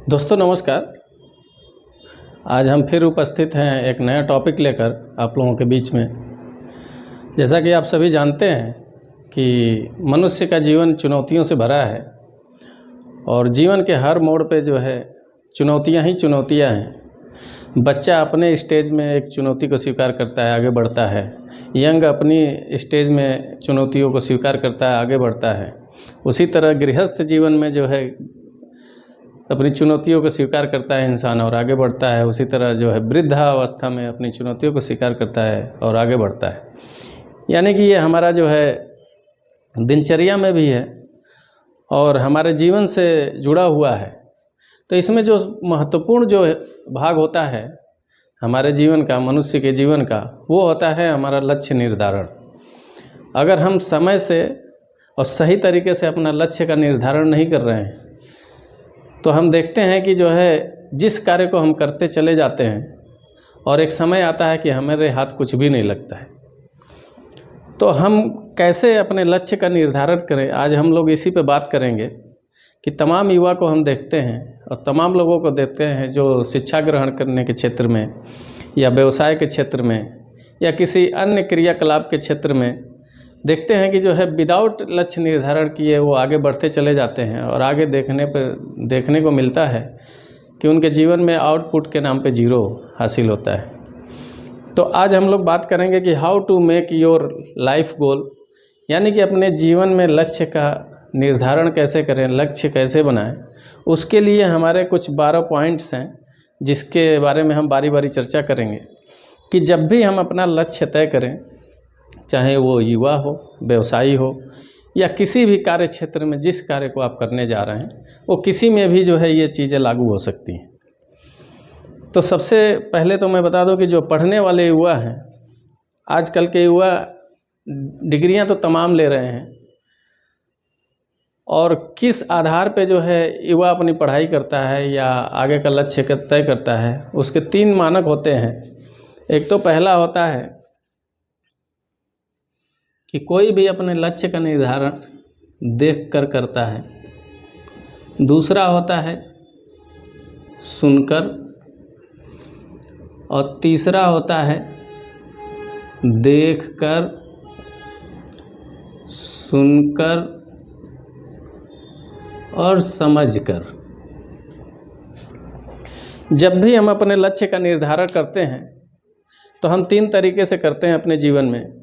दोस्तों नमस्कार। आज हम फिर उपस्थित हैं एक नया टॉपिक लेकर आप लोगों के बीच में। जैसा कि आप सभी जानते हैं कि मनुष्य का जीवन चुनौतियों से भरा है और जीवन के हर मोड़ पे जो है चुनौतियां ही चुनौतियां हैं। बच्चा अपने स्टेज में एक चुनौती को स्वीकार करता है, आगे बढ़ता है। यंग अपनी स्टेज में चुनौतियों को स्वीकार करता है, आगे बढ़ता है। उसी तरह गृहस्थ जीवन में जो है अपनी चुनौतियों को स्वीकार करता है इंसान और आगे बढ़ता है। उसी तरह जो है वृद्धावस्था में अपनी चुनौतियों को स्वीकार करता है और आगे बढ़ता है। यानी कि ये हमारा जो है दिनचर्या में भी है और हमारे जीवन से जुड़ा हुआ है। तो इसमें जो महत्वपूर्ण जो भाग होता है हमारे जीवन का, मनुष्य के जीवन का, वो होता है हमारा लक्ष्य निर्धारण। अगर हम समय से और सही तरीके से अपना लक्ष्य का निर्धारण नहीं कर रहे हैं तो हम देखते हैं कि जो है जिस कार्य को हम करते चले जाते हैं और एक समय आता है कि हमारे हाथ कुछ भी नहीं लगता है। तो हम कैसे अपने लक्ष्य का निर्धारण करें, आज हम लोग इसी पे बात करेंगे कि तमाम युवा को हम देखते हैं और तमाम लोगों को देखते हैं जो शिक्षा ग्रहण करने के क्षेत्र में या व्यवसाय के क्षेत्र में या किसी अन्य क्रियाकलाप के क्षेत्र में देखते हैं कि जो है विदाउट लक्ष्य निर्धारण किए वो आगे बढ़ते चले जाते हैं और आगे देखने को मिलता है कि उनके जीवन में आउटपुट के नाम पे जीरो हासिल होता है। तो आज हम लोग बात करेंगे कि how to make your life goal, यानी कि अपने जीवन में लक्ष्य का निर्धारण कैसे करें, लक्ष्य कैसे बनाएं। उसके लिए हमारे कुछ 12 पॉइंट्स हैं जिसके बारे में हम बारी बारी चर्चा करेंगे कि जब भी हम अपना लक्ष्य तय करें, चाहे वो युवा हो, व्यवसायी हो या किसी भी कार्य क्षेत्र में जिस कार्य को आप करने जा रहे हैं वो किसी में भी जो है ये चीज़ें लागू हो सकती हैं। तो सबसे पहले तो मैं बता दूं कि जो पढ़ने वाले युवा हैं, आजकल के युवा डिग्रियां तो तमाम ले रहे हैं और किस आधार पे जो है युवा अपनी पढ़ाई करता है या आगे का लक्ष्य तय करता है, उसके 3 मानक होते हैं। एक तो पहला होता है कि कोई भी अपने लक्ष्य का निर्धारण देख कर करता है। दूसरा होता है सुनकर और तीसरा होता है देखकर, सुनकर और समझकर। जब भी हम अपने लक्ष्य का निर्धारण करते हैं तो हम 3 तरीके से करते हैं अपने जीवन में।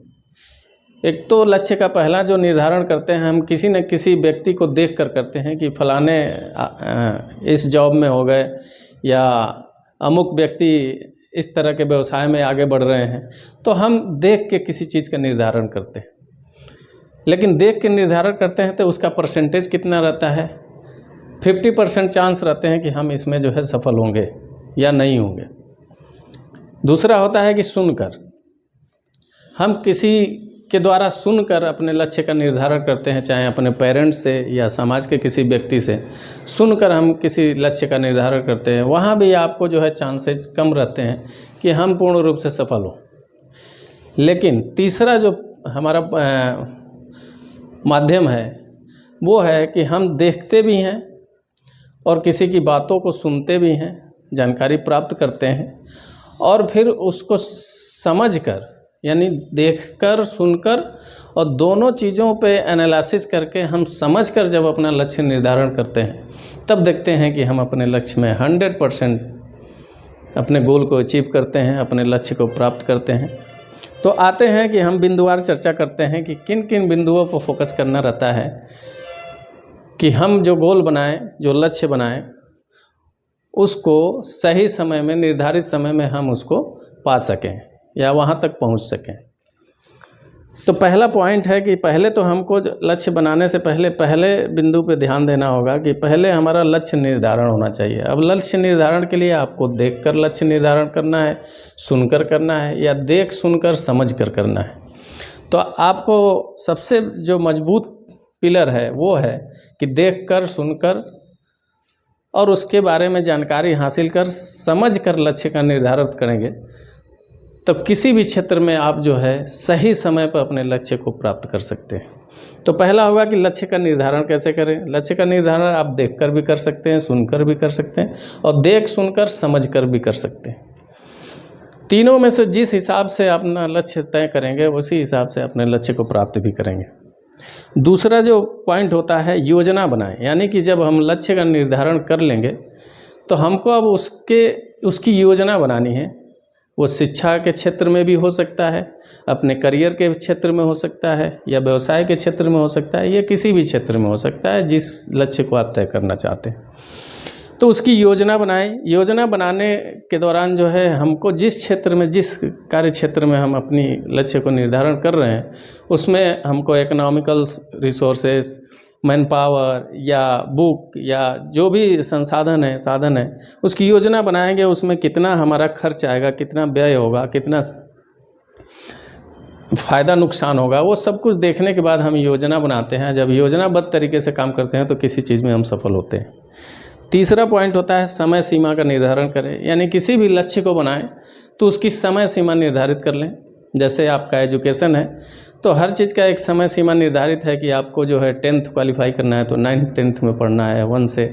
एक तो लक्ष्य का पहला जो निर्धारण करते हैं हम किसी न किसी व्यक्ति को देख कर करते हैं कि फलाने इस जॉब में हो गए या अमुक व्यक्ति इस तरह के व्यवसाय में आगे बढ़ रहे हैं, तो हम देख के किसी चीज़ का निर्धारण करते हैं। लेकिन देख के निर्धारण करते हैं तो उसका परसेंटेज कितना रहता है? 50% चांस रहते हैं कि हम इसमें जो है सफल होंगे या नहीं होंगे। दूसरा होता है कि सुनकर, हम किसी के द्वारा सुनकर अपने लक्ष्य का निर्धारण करते हैं, चाहे अपने पेरेंट्स से या समाज के किसी व्यक्ति से सुनकर हम किसी लक्ष्य का निर्धारण करते हैं। वहाँ भी आपको जो है चांसेस कम रहते हैं कि हम पूर्ण रूप से सफल हों। लेकिन तीसरा जो हमारा माध्यम है वो है कि हम देखते भी हैं और किसी की बातों को सुनते भी हैं, जानकारी प्राप्त करते हैं और फिर उसको समझकर, यानी देखकर, सुनकर और दोनों चीज़ों पे एनालिसिस करके हम समझकर जब अपना लक्ष्य निर्धारण करते हैं तब देखते हैं कि हम अपने लक्ष्य में 100% अपने गोल को अचीव करते हैं, अपने लक्ष्य को प्राप्त करते हैं। तो आते हैं कि हम बिंदुवार चर्चा करते हैं कि किन किन बिंदुओं पर फोकस करना रहता है कि हम जो गोल बनाएं, जो लक्ष्य बनाएं, उसको सही समय में, निर्धारित समय में हम उसको पा सकें या वहाँ तक पहुँच सकें। तो पहला पॉइंट है कि पहले तो हमको लक्ष्य बनाने से पहले बिंदु पे ध्यान देना होगा कि पहले हमारा लक्ष्य निर्धारण होना चाहिए। अब लक्ष्य निर्धारण के लिए आपको देखकर लक्ष्य निर्धारण करना है, सुनकर करना है या देख सुनकर समझकर करना है। तो आपको सबसे जो मजबूत पिलर है वो है कि देखकर, सुनकर और उसके बारे में जानकारी हासिल कर समझ कर लक्ष्य का निर्धारण करेंगे तब किसी भी क्षेत्र में आप जो है सही समय पर अपने लक्ष्य को प्राप्त कर सकते हैं। तो पहला होगा कि लक्ष्य का निर्धारण कैसे करें। लक्ष्य का निर्धारण आप देखकर भी कर सकते हैं, सुनकर भी कर सकते हैं और देख सुनकर समझकर भी कर सकते हैं। तीनों में से जिस हिसाब से अपना लक्ष्य तय करेंगे उसी हिसाब से अपने लक्ष्य को प्राप्त भी करेंगे। दूसरा जो पॉइंट होता है, योजना बनाएं। यानी कि जब हम लक्ष्य का निर्धारण कर लेंगे तो हमको अब उसकी योजना बनानी है। वो शिक्षा के क्षेत्र में भी हो सकता है, अपने करियर के क्षेत्र में हो सकता है, या व्यवसाय के क्षेत्र में हो सकता है, या किसी भी क्षेत्र में हो सकता है जिस लक्ष्य को आप तय करना चाहते हैं। तो उसकी योजना बनाएं। योजना बनाने के दौरान जो है हमको जिस क्षेत्र में, जिस कार्य क्षेत्र में हम अपनी लक्ष्य को निर्धारण कर रहे हैं उसमें हमको इकोनॉमिकल रिसोर्सेस, मैन पावर या बुक या जो भी साधन है उसकी योजना बनाएंगे। उसमें कितना हमारा खर्च आएगा, कितना व्यय होगा, कितना फ़ायदा नुकसान होगा, वो सब कुछ देखने के बाद हम योजना बनाते हैं। जब योजनाबद्ध तरीके से काम करते हैं तो किसी चीज़ में हम सफल होते हैं। तीसरा पॉइंट होता है समय सीमा का निर्धारण करें। यानी किसी भी लक्ष्य को बनाएं तो उसकी समय सीमा निर्धारित कर लें। जैसे आपका एजुकेशन है तो हर चीज़ का एक समय सीमा निर्धारित है कि आपको जो है 10th क्वालिफाई करना है तो 9th 10th में पढ़ना है, 1 से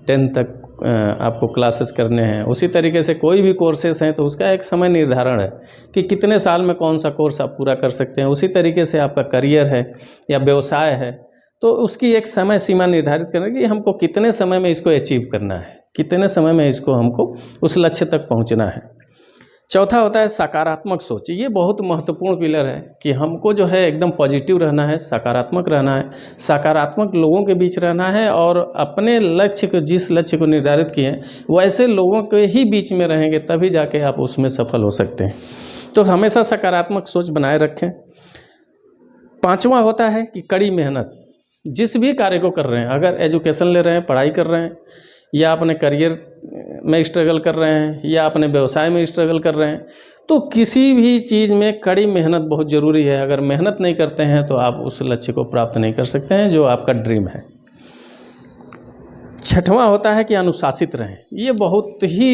10 तक आपको क्लासेस करने हैं। उसी तरीके से कोई भी कोर्सेस हैं तो उसका एक समय निर्धारण है कि कितने साल में कौन सा कोर्स आप पूरा कर सकते हैं। उसी तरीके से आपका करियर है या व्यवसाय है तो उसकी एक समय सीमा निर्धारित करना कि हमको कितने समय में इसको अचीव करना है, कितने समय में इसको हमको उस लक्ष्य तक पहुंचना है। चौथा होता है सकारात्मक सोच। ये बहुत महत्वपूर्ण पिलर है कि हमको जो है एकदम पॉजिटिव रहना है, सकारात्मक रहना है, सकारात्मक लोगों के बीच रहना है और अपने लक्ष्य को, जिस लक्ष्य को निर्धारित किए हैं वैसे लोगों के ही बीच में रहेंगे तभी जाके आप उसमें सफल हो सकते हैं। तो हमेशा सकारात्मक सोच बनाए रखें। पांचवा होता है कि कड़ी मेहनत। जिस भी कार्य को कर रहे हैं, अगर एजुकेशन ले रहे हैं, पढ़ाई कर रहे हैं, या अपने करियर में स्ट्रगल कर रहे हैं, या अपने व्यवसाय में स्ट्रगल कर रहे हैं, तो किसी भी चीज़ में कड़ी मेहनत बहुत ज़रूरी है। अगर मेहनत नहीं करते हैं तो आप उस लक्ष्य को प्राप्त नहीं कर सकते हैं जो आपका ड्रीम है। छठवां होता है कि अनुशासित रहें। ये बहुत ही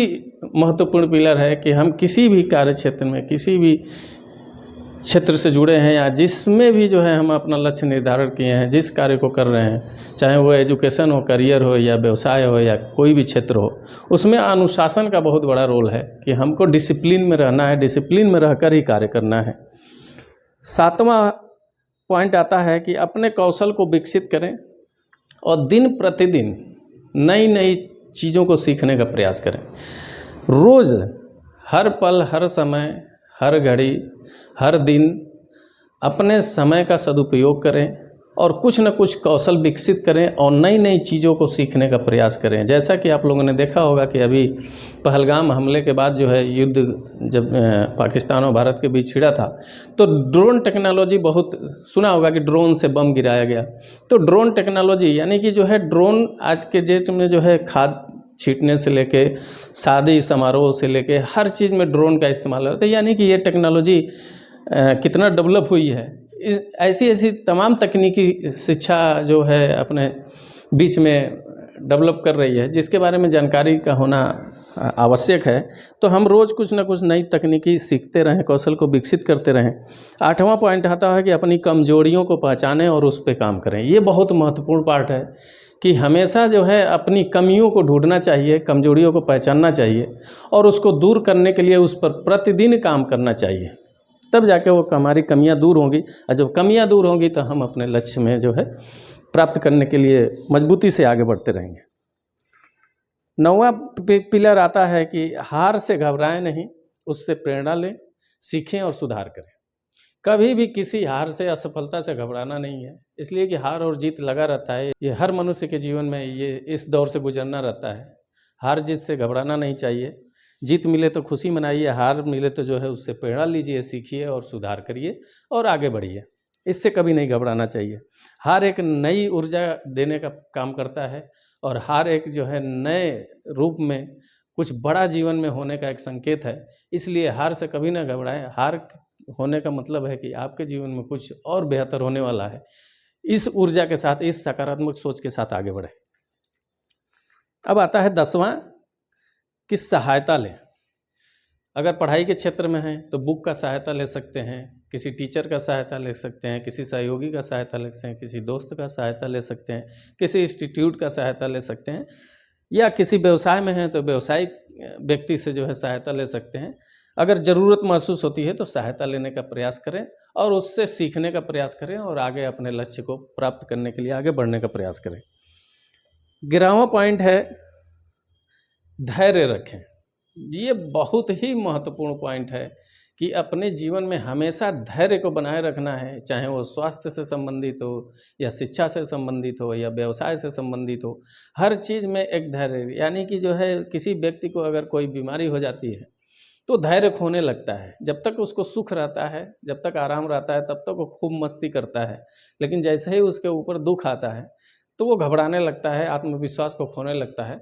महत्वपूर्ण पिलर है कि हम किसी भी कार्य क्षेत्र में, किसी भी क्षेत्र से जुड़े हैं या जिसमें भी जो है हम अपना लक्ष्य निर्धारण किए हैं, जिस कार्य को कर रहे हैं, चाहे वो एजुकेशन हो, करियर हो या व्यवसाय हो या कोई भी क्षेत्र हो, उसमें अनुशासन का बहुत बड़ा रोल है कि हमको डिसिप्लिन में रहना है, डिसिप्लिन में रहकर ही कार्य करना है। सातवां पॉइंट आता है कि अपने कौशल को विकसित करें और दिन प्रतिदिन नई नई चीज़ों को सीखने का प्रयास करें। रोज़, हर पल, हर समय, हर घड़ी, हर दिन अपने समय का सदुपयोग करें और कुछ न कुछ कौशल विकसित करें और नई नई चीज़ों को सीखने का प्रयास करें। जैसा कि आप लोगों ने देखा होगा कि अभी पहलगाम हमले के बाद जो है युद्ध जब पाकिस्तान और भारत के बीच छिड़ा था तो ड्रोन टेक्नोलॉजी, बहुत सुना होगा कि ड्रोन से बम गिराया गया। तो ड्रोन टेक्नोलॉजी यानी कि जो है ड्रोन आज के डेट में जो है खाद छींटने से लेके शादी समारोह से लेके हर चीज़ में ड्रोन का इस्तेमाल होता है। यानी कि ये टेक्नोलॉजी कितना डेवलप हुई है। ऐसी ऐसी तमाम तकनीकी शिक्षा जो है अपने बीच में डेवलप कर रही है, जिसके बारे में जानकारी का होना आवश्यक है। तो हम रोज़ कुछ ना कुछ नई तकनीकी सीखते रहें, कौशल को विकसित करते रहें। आठवां पॉइंट आता है कि अपनी कमजोरियों को पहचानें और उस पर काम करें। ये बहुत महत्वपूर्ण पार्ट है कि हमेशा जो है अपनी कमियों को ढूंढना चाहिए, कमजोरियों को पहचानना चाहिए और उसको दूर करने के लिए उस पर प्रतिदिन काम करना चाहिए। तब जाके वो हमारी कमियां दूर होंगी और जब कमियां दूर होंगी तो हम अपने लक्ष्य में जो है प्राप्त करने के लिए मजबूती से आगे बढ़ते रहेंगे। नौवां पिलर आता है कि हार से घबराएं नहीं, उससे प्रेरणा लें, सीखें और सुधार करें। कभी भी किसी हार से, असफलता से घबराना नहीं है, इसलिए कि हार और जीत लगा रहता है। ये हर मनुष्य के जीवन में ये इस दौर से गुजरना रहता है। हार जीत से घबराना नहीं चाहिए। जीत मिले तो खुशी मनाइए, हार मिले तो जो है उससे प्रेरणा लीजिए, सीखिए और सुधार करिए और आगे बढ़िए। इससे कभी नहीं घबराना चाहिए। हार एक नई ऊर्जा देने का काम करता है और हार एक जो है नए रूप में कुछ बड़ा जीवन में होने का एक संकेत है। इसलिए हार से कभी ना घबराएं। हार होने का मतलब है कि आपके जीवन में कुछ और बेहतर होने वाला है। इस ऊर्जा के साथ, इस सकारात्मक सोच के साथ आगे बढ़े। अब आता है 10वां कि सहायता लें। अगर पढ़ाई के क्षेत्र में हैं तो बुक का सहायता ले सकते हैं, किसी टीचर का सहायता ले सकते हैं, किसी सहयोगी का सहायता ले सकते हैं, किसी दोस्त का सहायता ले सकते हैं, किसी इंस्टीट्यूट का सहायता ले सकते हैं, या किसी व्यवसाय में हैं तो व्यवसायिक व्यक्ति से जो है सहायता ले सकते हैं। अगर ज़रूरत महसूस होती है तो सहायता लेने का प्रयास करें और उससे सीखने का प्रयास करें और आगे अपने लक्ष्य को प्राप्त करने के लिए आगे बढ़ने का प्रयास करें। 11वां पॉइंट है धैर्य रखें। ये बहुत ही महत्वपूर्ण पॉइंट है कि अपने जीवन में हमेशा धैर्य को बनाए रखना है, चाहे वो स्वास्थ्य से संबंधित हो या शिक्षा से संबंधित हो या व्यवसाय से संबंधित हो। हर चीज़ में एक धैर्य, यानी कि जो है किसी व्यक्ति को अगर कोई बीमारी हो जाती है तो धैर्य खोने लगता है। जब तक उसको सुख रहता है, जब तक आराम रहता है, तब तक वो खूब मस्ती करता है, लेकिन जैसे ही उसके ऊपर दुख आता है तो वो घबराने लगता है, आत्मविश्वास को खोने लगता है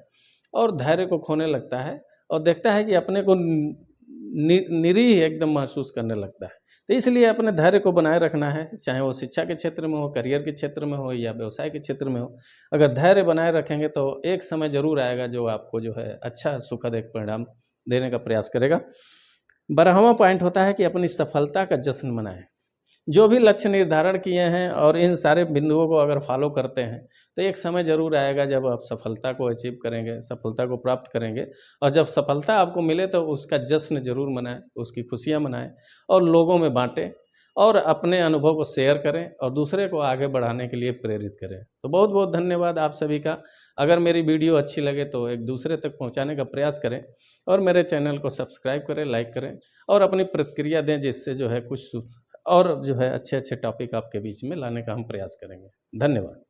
और धैर्य को खोने लगता है और देखता है कि अपने को निरीह एकदम महसूस करने लगता है। तो इसलिए अपने धैर्य को बनाए रखना है, चाहे वो शिक्षा के क्षेत्र में हो, करियर के क्षेत्र में हो या व्यवसाय के क्षेत्र में हो। अगर धैर्य बनाए रखेंगे तो एक समय ज़रूर आएगा जो आपको जो है अच्छा सुखद एक परिणाम देने का प्रयास करेगा। 12वां पॉइंट होता है कि अपनी सफलता का जश्न मनाएं। जो भी लक्ष्य निर्धारण किए हैं और इन सारे बिंदुओं को अगर फॉलो करते हैं तो एक समय ज़रूर आएगा जब आप सफलता को अचीव करेंगे, सफलता को प्राप्त करेंगे। और जब सफलता आपको मिले तो उसका जश्न ज़रूर मनाएं, उसकी खुशियां मनाएं और लोगों में बांटें और अपने अनुभव को शेयर करें और दूसरे को आगे बढ़ाने के लिए प्रेरित करें। तो बहुत बहुत धन्यवाद आप सभी का। अगर मेरी वीडियो अच्छी लगे तो एक दूसरे तक पहुँचाने का प्रयास करें और मेरे चैनल को सब्सक्राइब करें, लाइक करें और अपनी प्रतिक्रिया दें, जिससे जो है कुछ और जो है अच्छे अच्छे टॉपिक आपके बीच में लाने का हम प्रयास करेंगे। धन्यवाद।